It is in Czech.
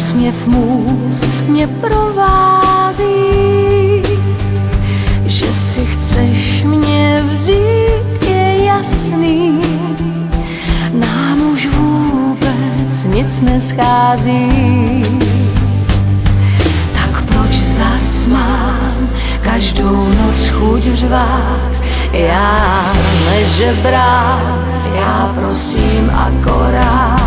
úsměv můz mě provází, že si chceš mě vzít, je jasný, nám už vůbec nic neschází. Tak proč zas mám každou noc chuť řvát? Já nežebrám, já prosím akorát,